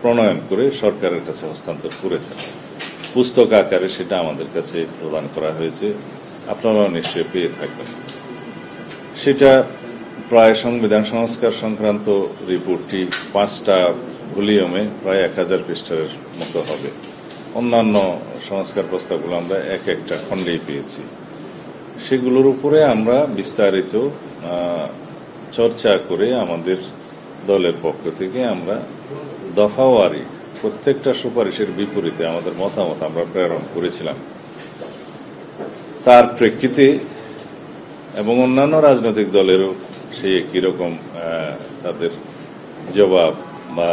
প্রণয়ন করে সরকারের কাছে হস্তান্তর করেছেন। পুস্তক আকারে সেটা আমাদের কাছে প্রদান করা হয়েছে, আপনারাও নিশ্চয়ই পেয়ে থাকবেন। সেটা প্রায় সংবিধান সংস্কার সংক্রান্ত রিপোর্টটি 5টা ভলিউমে প্রায় 1000 পৃষ্ঠার মতো হবে। অন্যান্য সংস্কার প্রস্তাবগুলো আমরা একটা খণ্ডেই পেয়েছি। সেগুলোর উপরে আমরা বিস্তারিত চর্চা করে আমাদের দলের পক্ষ থেকে আমরা দফাওয়ারি প্রত্যেকটা সুপারিশের বিপরীতে আমাদের মতামত আমরা প্রেরণ করেছিলাম। তার প্রেক্ষিতে এবং অন্যান্য রাজনৈতিক দলেরও সেই একই রকম তাদের জবাব বা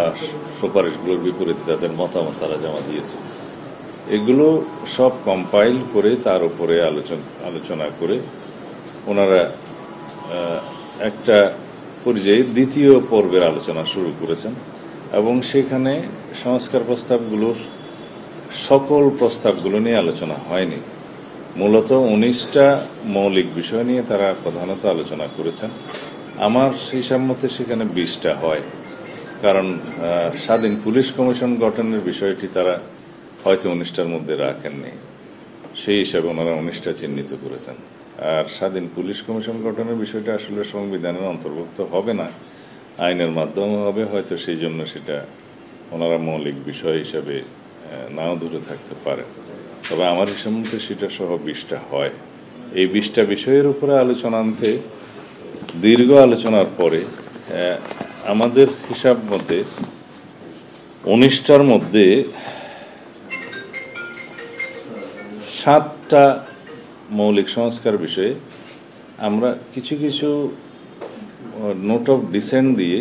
সুপারিশগুলোর বিপরীতে তাদের মতামত তারা জমা দিয়েছে। এগুলো সব কম্পাইল করে তার উপরে আলোচনা করে ওনারা একটা পর্যায়ে দ্বিতীয় পর্বের আলোচনা শুরু করেছেন এবং সেখানে সংস্কার প্রস্তাবগুলোর সকল প্রস্তাবগুলো নিয়ে আলোচনা হয়নি। মূলত 19টা মৌলিক বিষয় নিয়ে তারা প্রধানত আলোচনা করেছেন। আমার হিসাব মতে সেখানে 20টা হয়, কারণ স্বাধীন পুলিশ কমিশন গঠনের বিষয়টি তারা হয়তো 19টার মধ্যে রাখেননি, সেই হিসাবে ওনারা 19টা চিহ্নিত করেছেন। আর স্বাধীন পুলিশ কমিশন গঠনের বিষয়টা আসলে সংবিধানের অন্তর্ভুক্ত হবে না, আইনের মাধ্যমে হবে, হয়তো সেই জন্য সেটা ওনারা মৌলিক বিষয় হিসাবে নাও দূরে থাকতে পারে। তবে আমার হিসাব মতে সেটা সহ 20টা হয়। এই 20টা বিষয়ের উপরে আলোচনা আনতে দীর্ঘ আলোচনার পরে আমাদের হিসাব মতে 19টার মধ্যে 7টা মৌলিক সংস্কার বিষয়ে আমরা কিছু কিছু নোট অফ ডিসেন্ট দিয়ে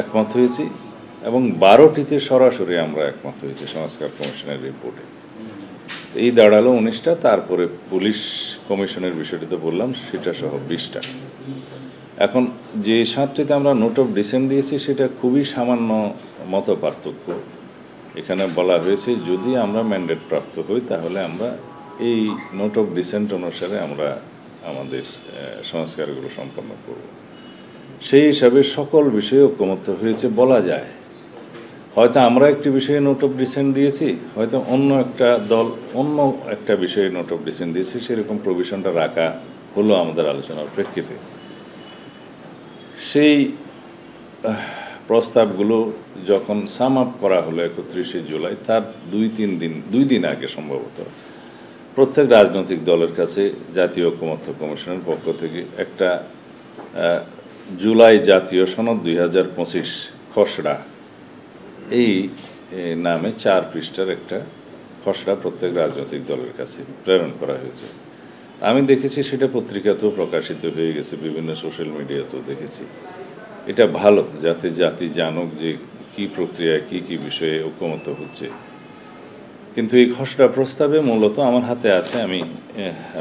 একমত হয়েছি এবং 12টিতে সরাসরি আমরা একমত হয়েছি সংস্কার কমিশনের রিপোর্টে। এই দাঁড়ালো 19টা। তারপরে পুলিশ কমিশনের বিষয়টি তো বললাম, সেটা সহ 20টা। এখন যে 7টিতে আমরা নোট অফ ডিসেন্ট দিয়েছি সেটা খুবই সামান্য মত পার্থক্য। এখানে বলা হয়েছে যদি আমরা ম্যান্ডেট প্রাপ্ত হই তাহলে আমরা এই নোট অফ ডিসেন্ট অনুসারে আমরা আমাদের সংস্কারগুলো সম্পন্ন করব। সেই হিসাবে সকল বিষয়ে ঐকমত্য হয়েছে বলা যায়। হয়তো আমরা একটি বিষয়ে নোট অফ ডিসেন্ট দিয়েছি, হয়তো অন্য একটা দল অন্য একটা বিষয়ে নোট অফ ডিসেন্ট দিয়েছে, সেরকম প্রভিশনটা রাখা হলো আমাদের আলোচনার প্রেক্ষিতে। সেই প্রস্তাবগুলো যখন সাম আপ করা হলো 31শে জুলাই, তার দুই দিন আগে সম্ভবত প্রত্যেক রাজনৈতিক দলের কাছে জাতীয় ঐকমত্য কমিশনের পক্ষ থেকে একটা জুলাই জাতীয় সনদ 2025 খসড়া এই নামে 4 পৃষ্ঠার একটা খসড়া প্রত্যেক রাজনৈতিক দলের কাছে প্রেরণ করা হয়েছে। আমি দেখেছি সেটা পত্রিকাতেও প্রকাশিত হয়ে গেছে, বিভিন্ন সোশ্যাল মিডিয়াতেও দেখেছি। এটা ভালো, যাতে জাতি জানুক যে কি প্রক্রিয়ায় কি কি বিষয়ে ঐকমত্য হচ্ছে। কিন্তু এই খসড়া প্রস্তাবে মূলত আমার হাতে আছে, আমি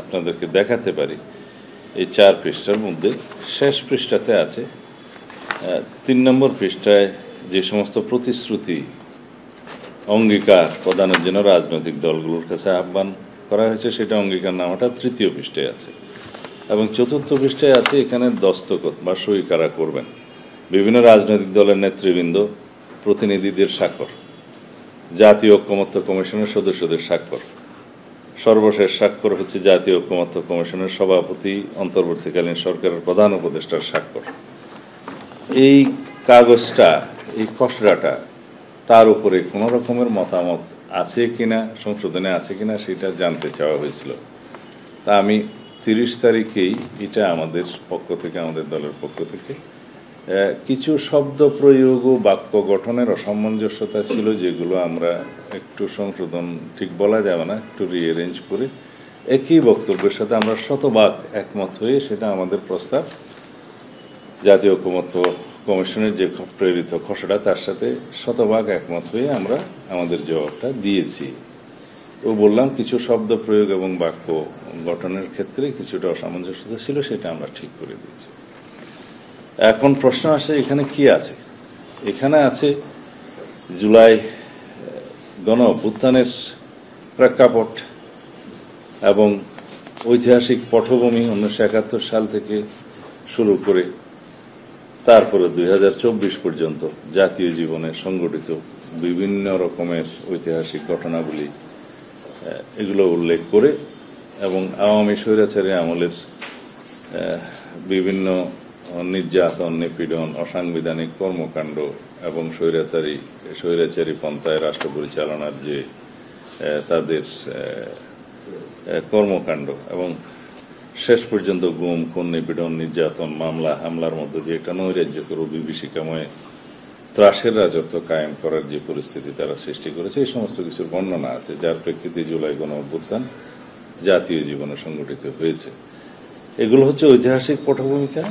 আপনাদেরকে দেখাতে পারি। এই 4 পৃষ্ঠার মধ্যে শেষ পৃষ্ঠাতে আছে 3 নম্বর পৃষ্ঠায় যে সমস্ত প্রতিশ্রুতি অঙ্গীকার প্রদানের জন্য রাজনৈতিক দলগুলোর কাছে আহ্বান করা হয়েছে, সেটা অঙ্গীকার নামাটা 3য় পৃষ্ঠায় আছে এবং 4র্থ পৃষ্ঠায় আছে এখানে দস্তখত বা সই কারা করবেন বিভিন্ন রাজনৈতিক দলের নেতৃবৃন্দ, প্রতিনিধিদের স্বাক্ষর, জাতীয় ঐকমত্য কমিশনের সদস্যদের স্বাক্ষর, সর্বশেষ স্বাক্ষর হচ্ছে জাতীয় ঐকমত্য কমিশনের সভাপতি অন্তর্বর্তীকালীন সরকারের প্রধান উপদেষ্টার স্বাক্ষর। এই কাগজটা, এই খসড়াটা, তার উপরে কোনো রকমের মতামত আছে কিনা, সংশোধনে আছে কিনা সেটা জানতে চাওয়া হয়েছিল। তা আমি 30 তারিখেই এটা আমাদের পক্ষ থেকে, আমাদের দলের পক্ষ থেকে কিছু শব্দ প্রয়োগ ও বাক্য গঠনের অসামঞ্জস্যতা ছিল, যেগুলো আমরা একটু সংশোধন, ঠিক বলা যাবে না, একটু রিঅ্যারেঞ্জ করে একই বক্তব্যের সাথে আমরা শতভাগ একমত হয়ে সেটা আমাদের প্রস্তাব জাতীয় ঐকমত্য কমিশনের যে প্রেরিত খসড়া তার সাথে শতভাগ একমত হয়ে আমরা আমাদের জবাবটা দিয়েছি। তো বললাম কিছু শব্দ প্রয়োগ এবং বাক্য গঠনের ক্ষেত্রে কিছুটা অসামঞ্জস্যতা ছিল, সেটা আমরা ঠিক করে দিয়েছি। এখন প্রশ্ন আসে এখানে কি আছে। এখানে আছে জুলাই গণ অভ্যুত্থানের প্রেক্ষাপট এবং ঐতিহাসিক পটভূমি 1971 সাল থেকে শুরু করে তারপরে 2024 পর্যন্ত জাতীয় জীবনে সংগঠিত বিভিন্ন রকমের ঐতিহাসিক ঘটনাগুলি এগুলো উল্লেখ করে এবং আওয়ামী স্বৈরাচারী আমলের বিভিন্ন নির্যাতন, নিপীড়ন, অসাংবিধানিক কর্মকাণ্ড এবং স্বৈরাচারী পন্থায় রাষ্ট্র পরিচালনার যে তাদের কর্মকাণ্ড এবং শেষ পর্যন্ত গুম, খুন, নিপীড়ন, নির্যাতন, মামলা হামলার মধ্য দিয়ে একটা নৈরাজ্যকর বিভীষিকাময় ত্রাসের রাজত্ব কায়েম করার যে পরিস্থিতি তারা সৃষ্টি করেছে, এই সমস্ত কিছুর বর্ণনা আছে, যার প্রেক্ষিতে জুলাই গণ অভ্যুত্থান জাতীয় জীবনে সংগঠিত হয়েছে। এগুলো হচ্ছে ঐতিহাসিক পটভূমিকা।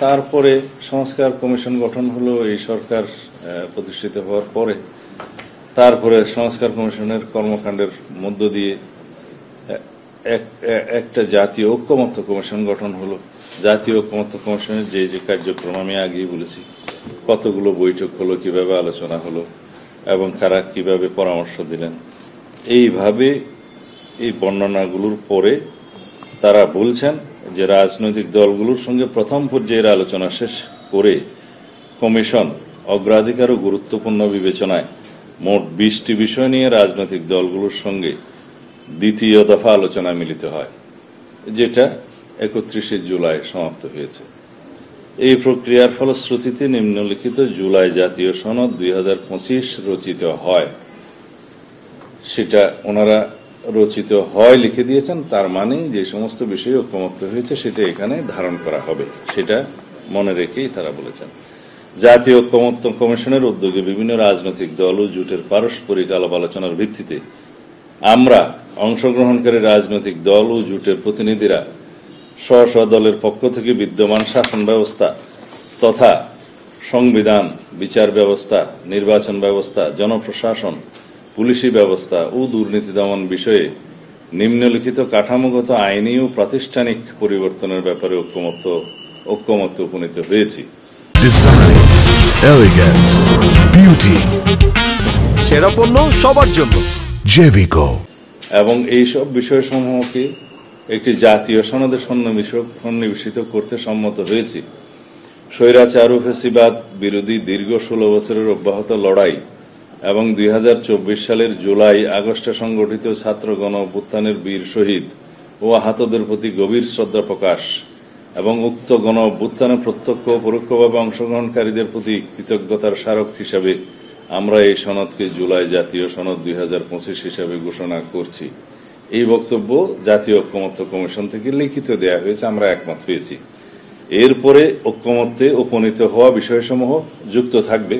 তারপরে সংস্কার কমিশন গঠন হলো এই সরকার প্রতিষ্ঠিত হওয়ার পরে। তারপরে সংস্কার কমিশনের কর্মকাণ্ডের মধ্য দিয়ে একটা জাতীয় ঐক্যমত্য কমিশন গঠন হলো। জাতীয় ঐক্যমত্য কমিশনের যে যে কার্যক্রম আমি আগেই বলেছি, কতগুলো বৈঠক হলো, কিভাবে আলোচনা হলো এবং কারা কিভাবে পরামর্শ দিলেন, এইভাবে এই বর্ণনাগুলোর পরে তারা বলছেন যে রাজনৈতিক দলগুলোর সঙ্গে প্রথম পর্যায়ের আলোচনা শেষ করে কমিশন অগ্রাধিকার ও গুরুত্বপূর্ণ বিবেচনায় মোট 20টি বিষয় নিয়ে রাজনৈতিক দলগুলোর সঙ্গে দ্বিতীয় দফা আলোচনায় মিলিত হয়, যেটা 31 জুলাই সমাপ্ত হয়েছে। এই প্রক্রিয়ার ফলশ্রুতিতে নিম্নলিখিত জুলাই জাতীয় সনদ 2025 রচিত হয়। সেটা ওনারা রচিত হয় লিখে দিয়েছেন, তার মানে যে সমস্ত বিষয়ে ঐকমত্য হয়েছে সেটা এখানে ধারণ করা হবে, সেটা মনে রেখেই তারা বলেছেন। জাতীয় ঐকমত্য কমিশনের উদ্যোগে বিভিন্ন রাজনৈতিক দল ও জোটের পারস্পরিক আলাপ আলোচনার ভিত্তিতে আমরা অংশগ্রহণকারী রাজনৈতিক দল ও জোটের প্রতিনিধিরা স্ব স্ব দলের পক্ষ থেকে বিদ্যমান শাসন ব্যবস্থা তথা সংবিধান, বিচার ব্যবস্থা, নির্বাচন ব্যবস্থা, জনপ্রশাসন, পুলিশি ব্যবস্থা ও দুর্নীতি দমন বিষয়ে নিম্নলিখিত কাঠামোগত আইনি ও প্রাতিষ্ঠানিক পরিবর্তনের ব্যাপারে ঐকমত্য উপনীত হয়েছি। ডিজাইন, এলিগেন্স, বিউটি, সেরা পণ্য সবার জন্য জেভিকো। এবং এইসব বিষয়সমূহকে একটি জাতীয় সনদে সন্নিবেশিত করতে সম্মত হয়েছি। স্বৈরাচার ও ফ্যাসিবাদ বিরোধী দীর্ঘ 16 বছরের অব্যাহত লড়াই এবং 2024 সালের জুলাই আগস্টে সংগঠিত ছাত্র গণ অভ্যুত্থানের বীর শহীদ ও আহতদের প্রতি গভীর শ্রদ্ধা প্রকাশ এবং উক্ত গণ অভ্যুত্থানে প্রত্যক্ষ ও পরোক্ষভাবে অংশগ্রহণকারীদের প্রতি কৃতজ্ঞতার স্মারক হিসাবে আমরা এই সনদকে জুলাই জাতীয় সনদ 2025 হিসাবে ঘোষণা করছি। এই বক্তব্য জাতীয় ঐকমত্য কমিশন থেকে লিখিত দেয়া হয়েছে, আমরা একমত হয়েছি। এরপরে ঐকমত্যে উপনীত হওয়া বিষয়সমূহ যুক্ত থাকবে,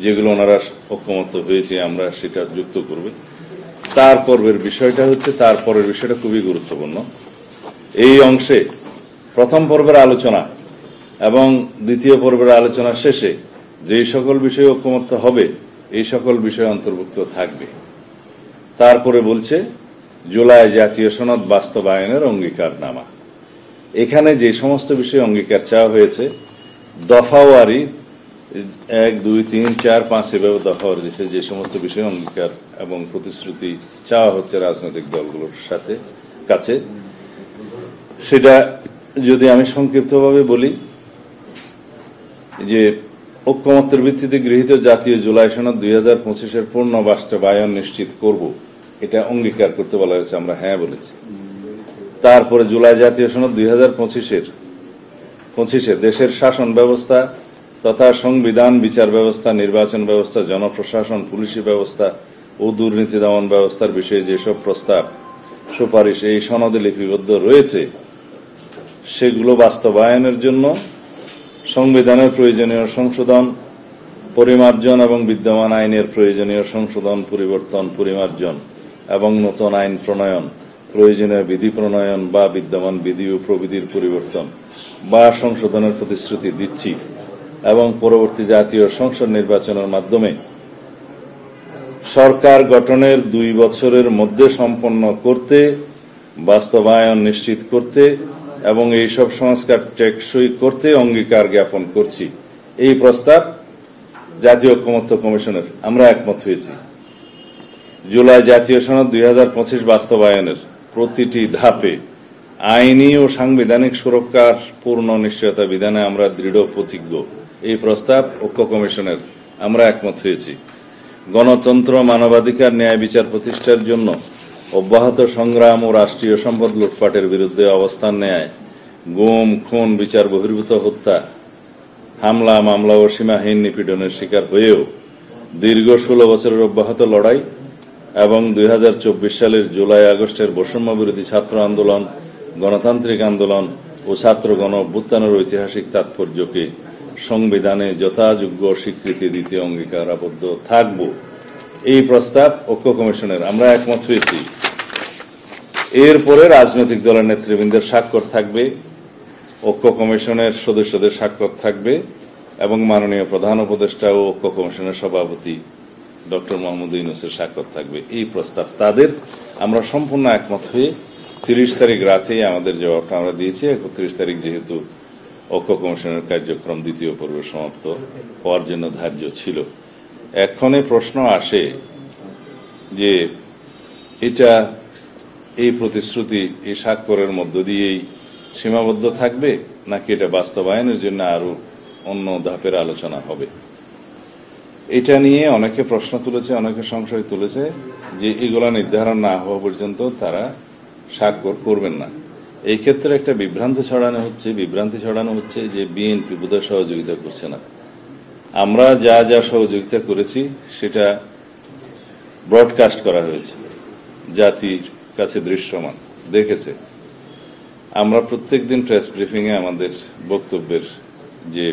যেগুলো ওনারা ঐকমত্য হয়েছে আমরা সেটা যুক্ত করবে। তারপরের বিষয়টা খুবই গুরুত্বপূর্ণ। এই অংশে প্রথম পর্বের আলোচনা এবং দ্বিতীয় পর্বের আলোচনা শেষে যে সকল বিষয়ে ঐকমত্য হবে এই সকল বিষয় অন্তর্ভুক্ত থাকবে। তারপরে বলছে জুলাই জাতীয় সনদ বাস্তবায়নের অঙ্গীকারনামা। এখানে যে সমস্ত বিষয়ে অঙ্গীকার চাওয়া হয়েছে দফাওয়ারি 1, 2, 3, 4, 5 এভাবে দফাওয়ারি দিয়েছে যে সমস্ত বিষয়ে অঙ্গীকার এবং প্রতিশ্রুতি চাওয়া হচ্ছে রাজনৈতিক দলগুলোর কাছে। সেটা যদি আমি সংক্ষিপ্তভাবে বলি যে ঐকমত্যের ভিত্তিতে গৃহীত জাতীয় জুলাই সনদ 2025-এর পূর্ণ বাস্তবায়ন নিশ্চিত করব, এটা অঙ্গীকার করতে বলা হয়েছে, আমরা হ্যাঁ বলেছি। তারপরে জুলাই জাতীয় সনদ 2025-এ দেশের শাসন ব্যবস্থা তথা সংবিধান, বিচার ব্যবস্থা, নির্বাচন ব্যবস্থা, জনপ্রশাসন, পুলিশি ব্যবস্থা ও দুর্নীতি দমন ব্যবস্থার বিষয়ে যেসব প্রস্তাব সুপারিশ এই সনদে লিপিবদ্ধ রয়েছে সেগুলো বাস্তবায়নের জন্য সংবিধানের প্রয়োজনীয় সংশোধন, পরিমার্জন এবং বিদ্যমান আইনের প্রয়োজনীয় সংশোধন, পরিবর্তন, পরিমার্জন এবং নতুন আইন প্রণয়ন, প্রয়োজনীয় বিধি প্রণয়ন বা বিদ্যমান বিধি ও প্রবিধির পরিবর্তন বা সংশোধনের প্রতিশ্রুতি দিচ্ছি এবং পরবর্তী জাতীয় সংসদ নির্বাচনের মাধ্যমে সরকার গঠনের 2 বছরের মধ্যে সম্পন্ন করতে, বাস্তবায়ন নিশ্চিত করতে এবং এইসব সংস্কার টেকসই করতে অঙ্গীকার জ্ঞাপন করছি। এই প্রস্তাব জাতীয় ঐকমত্য কমিশনের, আমরা একমত হয়েছি। জুলাই জাতীয় সনদ 2025 বাস্তবায়নের প্রতিটি ধাপে আইনি ও সাংবিধানিক সুরক্ষার পূর্ণ নিশ্চয়তা বিধানে আমরা দৃঢ় প্রতিজ্ঞ। এই প্রস্তাব ঐক্য কমিশনের আমরা একমত হয়েছি। গণতন্ত্র, মানবাধিকার, ন্যায় বিচার প্রতিষ্ঠার জন্য অব্যাহত সংগ্রাম ও রাষ্ট্রীয় সম্পদ লুটপাটের বিরুদ্ধে অবস্থান নেয় গুম, খুন, বিচার বহির্ভূত হত্যা, হামলা, মামলা ও সীমাহীন নিপীড়নের শিকার হয়েও দীর্ঘ 16 বছরের অব্যাহত লড়াই এবং 2024 সালের জুলাই আগস্টের বৈষম্য বিরোধী ছাত্র আন্দোলন, গণতান্ত্রিক আন্দোলন ও ছাত্র গণ অভ্যুত্থানের ঐতিহাসিক তাৎপর্যকে সংবিধানে যথাযোগ্য স্বীকৃতি দিতে অঙ্গীকারাবদ্ধ থাকব। এই প্রস্তাব ঐক্য কমিশনের আমরা একমত হয়েছি। এরপরে রাজনৈতিক দলের নেতৃবৃন্দের স্বাক্ষর থাকবে, ঐক্য কমিশনের সদস্যদের স্বাক্ষর থাকবে এবং মাননীয় প্রধান উপদেষ্টা ও ঐক্য কমিশনের সভাপতি ডক্টর মোহাম্মদ ইউনূসের স্বাক্ষর থাকবে। এই প্রস্তাব তাদের আমরা সম্পূর্ণ একমত হয়ে 30 তারিখ রাতেই আমাদের জবাবটা আমরা দিয়েছি। 31 তারিখ যেহেতু ঐক্য কমিশনের কার্যক্রম দ্বিতীয় পর্ব সমাপ্ত হওয়ার জন্য ধার্য ছিল। এক্ষণে প্রশ্ন আসে যে এটা এই প্রতিশ্রুতি, এই স্বাক্ষরের মধ্য দিয়েই সীমাবদ্ধ থাকবে নাকি এটা বাস্তবায়নের জন্য আরো অন্য ধাপের আলোচনা হবে। এটা নিয়ে অনেকে প্রশ্ন তুলেছে, অনেকে সংশয় তুলেছে যে এগুলা নির্ধারণ না হওয়া পর্যন্ত তারা স্বাক্ষর করবেন না। এই ক্ষেত্রে একটা বিভ্রান্তি ছড়ানো হচ্ছে যে বিএনপি বোধহয় সহযোগিতা করছে না। আমরা যা যা সহযোগিতা করেছি সেটা ব্রডকাস্ট করা হয়েছে, জাতির কাছে দৃশ্যমান দেখেছে। আমরা প্রত্যেকদিন প্রেস ব্রিফিং এ আমাদের বক্তব্যের যে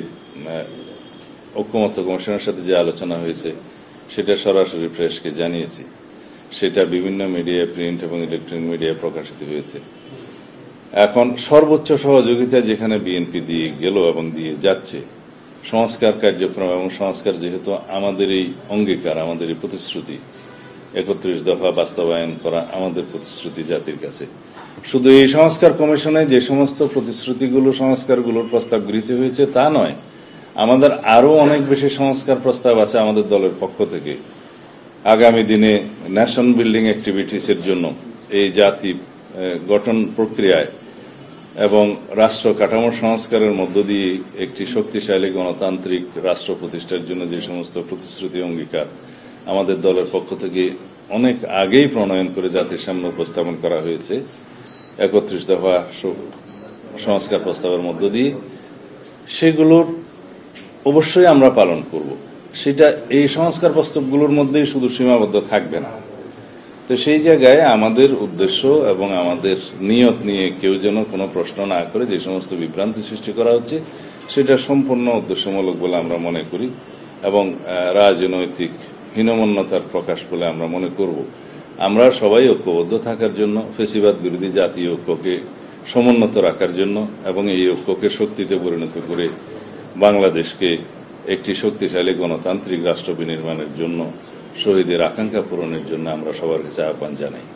ঐক্যমত্য কমিশনের সাথে যে আলোচনা হয়েছে সেটা সরাসরি প্রেসকে জানিয়েছি। সেটা বিভিন্ন মিডিয়া, প্রিন্ট এবং ইলেকট্রনিক মিডিয়ায় প্রকাশিত হয়েছে। এখন সর্বোচ্চ সহযোগিতা যেখানে বিএনপি দিয়ে গেল এবং দিয়ে যাচ্ছে, সংস্কার কার্যক্রম এবং সংস্কার যেহেতু আমাদের এই অঙ্গীকার, আমাদের এই প্রতিশ্রুতি, 31 দফা বাস্তবায়ন করা আমাদের প্রতিশ্রুতি জাতির কাছে। শুধু এই সংস্কার কমিশনে যে সমস্ত প্রতিশ্রুতিগুলো, সংস্কারগুলোর প্রস্তাব গৃহীত হয়েছে তা নয়, আমাদের আরো অনেক বেশি সংস্কার প্রস্তাব আছে আমাদের দলের পক্ষ থেকে। আগামী দিনে ন্যাশন বিল্ডিং অ্যাক্টিভিটিস এর জন্য এই জাতি গঠন প্রক্রিয়ায় এবং রাষ্ট্র কাঠামো সংস্কারের মধ্য দিয়ে একটি শক্তিশালী গণতান্ত্রিক রাষ্ট্র প্রতিষ্ঠার জন্য যে সমস্ত প্রতিশ্রুতি, অঙ্গীকার আমাদের দলের পক্ষ থেকে অনেক আগেই প্রণয়ন করে জাতির সামনে উপস্থাপন করা হয়েছে, 31 দফা সংস্কার প্রস্তাবের মধ্য দিয়ে, সেগুলোর অবশ্যই আমরা পালন করব। সেটা এই সংস্কার প্রস্তাবগুলোর মধ্যেই শুধু সীমাবদ্ধ থাকবে না। তো সেই জায়গায় আমাদের উদ্দেশ্য এবং আমাদের নিয়ত নিয়ে কেউ যেন কোনো প্রশ্ন না করে যে সমস্ত বিভ্রান্তি সৃষ্টি করা হচ্ছে সেটা সম্পূর্ণ উদ্দেশ্যমূলক বলে আমরা মনে করি এবং রাজনৈতিক হীনমন্যতার প্রকাশ বলে আমরা মনে করব। আমরা সবাই ঐক্যবদ্ধ থাকার জন্য, ফেসিবাদ বিরোধী জাতীয় ঐক্যকে সমুন্নত রাখার জন্য এবং এই ঐক্যকে শক্তিতে পরিণত করে বাংলাদেশকে একটি শক্তিশালী গণতান্ত্রিক রাষ্ট্র বিনির্মাণের জন্য, শহীদের আকাঙ্ক্ষা পূরণের জন্য আমরা সবার কাছে আহ্বান জানাই।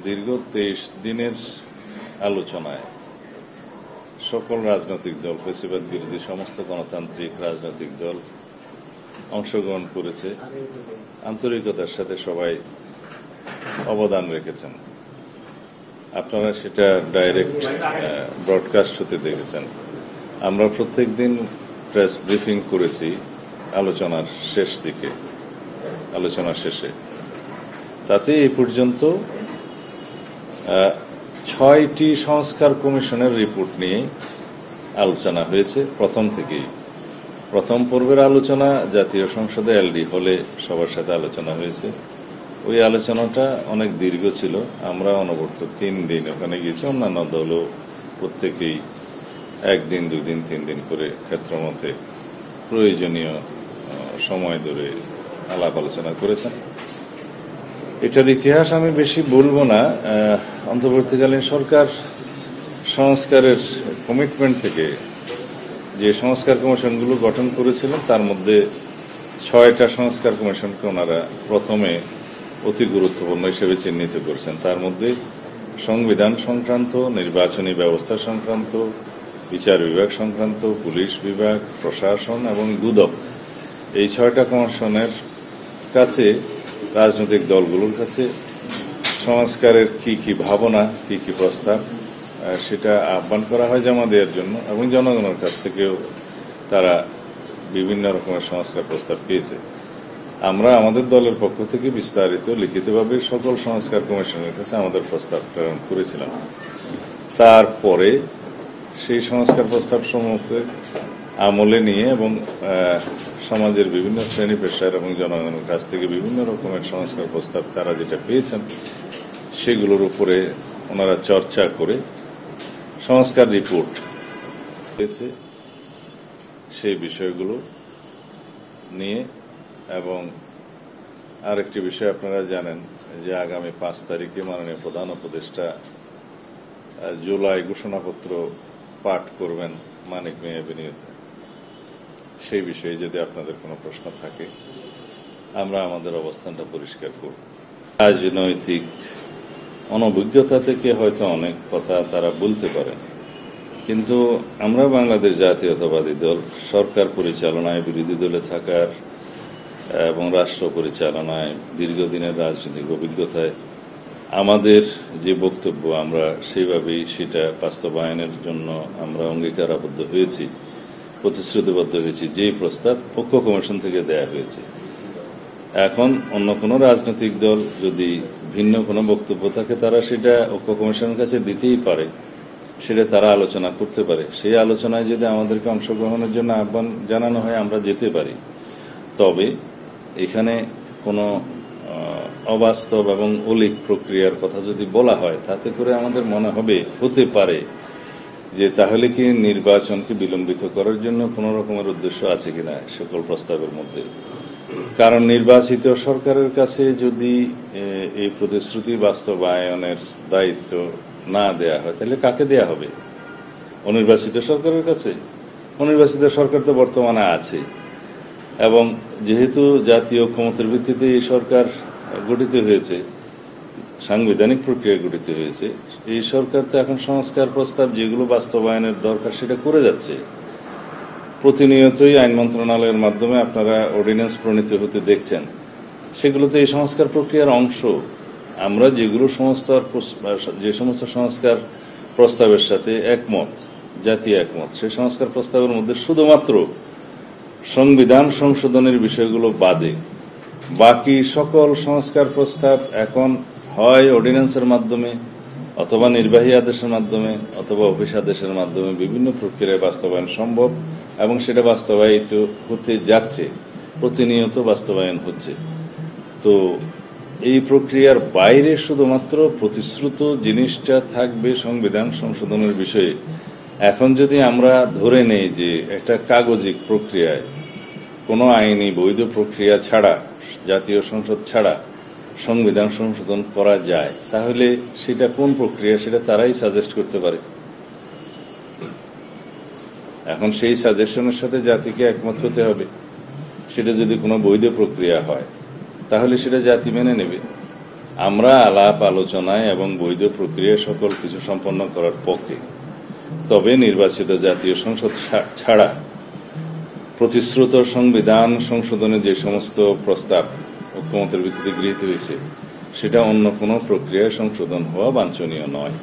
দীর্ঘ 23 দিনের আলোচনায় সকল রাজনৈতিক দল, ফেসিবাদ বিরোধী সমস্ত গণতান্ত্রিক রাজনৈতিক দল অংশগ্রহণ করেছে। আন্তরিকতার সাথে সবাই অবদান রেখেছেন। আপনারা সেটা ডাইরেক্ট ব্রডকাস্ট হতে দেখেছেন। আমরা প্রত্যেকদিন প্রেস ব্রিফিং করেছি আলোচনার শেষে। তাতে এই পর্যন্ত 6টি সংস্কার কমিশনের রিপোর্ট নিয়ে আলোচনা হয়েছে। প্রথম পর্বের আলোচনা জাতীয় সংসদে এলডি হলে সবার সাথে আলোচনা হয়েছে। ওই আলোচনাটা অনেক দীর্ঘ ছিল। আমরা অনবরত 3 দিন ওখানে গিয়েছি। অন্যান্য দলও প্রত্যেকেই 1 দিন, 2 দিন, 3 দিন করে ক্ষেত্রমতে প্রয়োজনীয় সময় ধরে আলাপ আলোচনা করেছেন। এটার ইতিহাস আমি বেশি বলবো না। অন্তর্বর্তীকালীন সরকার সংস্কারের কমিটমেন্ট থেকে যে সংস্কার কমিশনগুলো গঠন করেছিলেন তার মধ্যে 6টা সংস্কার কমিশনকে ওনারা প্রথমে অতি গুরুত্বপূর্ণ হিসেবে চিহ্নিত করেছেন। তার মধ্যে সংবিধান সংক্রান্ত, নির্বাচনী ব্যবস্থা সংক্রান্ত, বিচার বিভাগ সংক্রান্ত, পুলিশ বিভাগ, প্রশাসন এবং দুদক, এই 6টা কমিশনের কাছে, রাজনৈতিক দলগুলোর কাছে সংস্কারের কি কি ভাবনা, কি কি প্রস্তাব সেটা আহ্বান করা হয় জমা দেওয়ার জন্য, এবং জনগণের কাছ থেকেও তারা বিভিন্ন রকমের সংস্কার প্রস্তাব পেয়েছে। আমরা আমাদের দলের পক্ষ থেকে বিস্তারিত লিখিতভাবে সকল সংস্কার কমিশনের কাছে আমাদের প্রস্তাব প্রেরণ করেছিলাম। তারপরে সেই সংস্কার প্রস্তাব সমূহকে আমলে নিয়ে এবং সমাজের বিভিন্ন শ্রেণী পেশার এবং জনগণের কাছ থেকে বিভিন্ন রকমের সংস্কার প্রস্তাব তারা যেটা পেয়েছেন সেগুলোর উপরে ওনারা চর্চা করে সংস্কার রিপোর্ট পেয়েছে সেই বিষয়গুলো নিয়ে। এবং আরেকটি বিষয় আপনারা জানেন যে আগামী 5 তারিখে মাননীয় প্রধান উপদেষ্টা জুলাই ঘোষণাপত্র পাঠ করবেন মানিক মিয়া এভিনিউতে। সেই বিষয়ে যদি আপনাদের কোনো প্রশ্ন থাকে আমরা আমাদের অবস্থানটা পরিষ্কার করব। রাজনৈতিক অনভিজ্ঞতা থেকে হয়তো অনেক কথা তারা বলতে পারেন, কিন্তু আমরা বাংলাদেশ জাতীয়তাবাদী দল সরকার পরিচালনায় বিরোধী দলে থাকার এবং রাষ্ট্র পরিচালনায় দীর্ঘদিনের রাজনৈতিক অভিজ্ঞতায় আমাদের যে বক্তব্য আমরা সেইভাবেই সেটা বাস্তবায়নের জন্য আমরা অঙ্গীকারাবদ্ধ হয়েছি, প্রতিশ্রুতিবদ্ধ হয়েছি। যেই প্রস্তাব ঐক্য কমিশন থেকে দেয়া হয়েছে, এখন অন্য কোনো রাজনৈতিক দল যদি ভিন্ন কোনো বক্তব্য থাকে তারা সেটা ঐক্য কমিশনের কাছে দিতেই পারে, সেটা তারা আলোচনা করতে পারে। সেই আলোচনায় যদি আমাদেরকে অংশগ্রহণের জন্য আহ্বান জানানো হয় আমরা যেতে পারি। তবে এখানে কোনো অবাস্তব এবং অলীক প্রক্রিয়ার কথা যদি বলা হয় তাতে করে আমাদের মনে হতে পারে যে তাহলে কি নির্বাচনকে বিলম্বিত করার জন্য কোনো রকমের উদ্দেশ্য আছে কিনা সকল প্রস্তাবের মধ্যে। কারণ নির্বাচিত সরকারের কাছে যদি এই প্রতিশ্রুতি বাস্তবায়নের দায়িত্ব না দেয়া হয় তাহলে কাকে দেয়া হবে? অনির্বাচিত সরকারের কাছে? অনির্বাচিত সরকার তো বর্তমানে আছে, এবং যেহেতু জাতীয় ক্ষমতার ভিত্তিতে এই সরকার গঠিত হয়েছে, সাংবিধানিক প্রক্রিয়া গঠিত হয়েছে, এই সরকার তো এখন সংস্কার প্রস্তাব যেগুলো বাস্তবায়নের দরকার সেটা করে যাচ্ছে। প্রতিনিয়তই আইন মন্ত্রণালয়ের মাধ্যমে আপনারা অর্ডিন্যান্স প্রণীত হতে দেখছেন, সেগুলো তো এই সংস্কার প্রক্রিয়ার অংশ। আমরা যে সমস্ত সংস্কার প্রস্তাবের সাথে একমত, জাতীয় একমত, সেই সংস্কার প্রস্তাবের মধ্যে শুধুমাত্র সংবিধান সংশোধনের বিষয়গুলো বাদে বাকি সকল সংস্কার প্রস্তাব এখন হয় অর্ডিন্যান্সের মাধ্যমে অথবা নির্বাহী আদেশের মাধ্যমে অথবা অফিস আদেশের মাধ্যমে বিভিন্ন প্রক্রিয়ায় বাস্তবায়ন সম্ভব, এবং সেটা বাস্তবায়িত হতে যাচ্ছে, প্রতিনিয়ত বাস্তবায়ন হচ্ছে। তো এই প্রক্রিয়ার বাইরে শুধুমাত্র প্রতিশ্রুত জিনিসটা থাকবে সংবিধান সংশোধনের বিষয়ে। এখন যদি আমরা ধরে নেই যে একটা কাগজিক প্রক্রিয়ায় কোনো আইনি বৈধ প্রক্রিয়া ছাড়া, জাতীয় সংসদ ছাড়া সংবিধান সংশোধন করা যায়, তাহলে সেটা কোন প্রক্রিয়া সেটা তারাই সাজেস্ট করতে পারে। এখন সেই সাজেশনের সাথে জাতিকে একমত হতে হবে। সেটা যদি কোনো বৈধ প্রক্রিয়া হয় তাহলে সেটা জাতি মেনে নেবে। আমরা আলাপ আলোচনায় এবং বৈধ প্রক্রিয়া সকল কিছু সম্পন্ন করার পক্ষে। তবে নির্বাচিত জাতীয় সংসদ ছাড়া প্রতিশ্রুত সংবিধান সংশোধনের যে সমস্ত প্রস্তাব ঐক্যমতের ভিত্তিতে গৃহীত হয়েছে সেটা অন্য কোনো প্রক্রিয়ায় সংশোধন হওয়া বাঞ্ছনীয় নয়।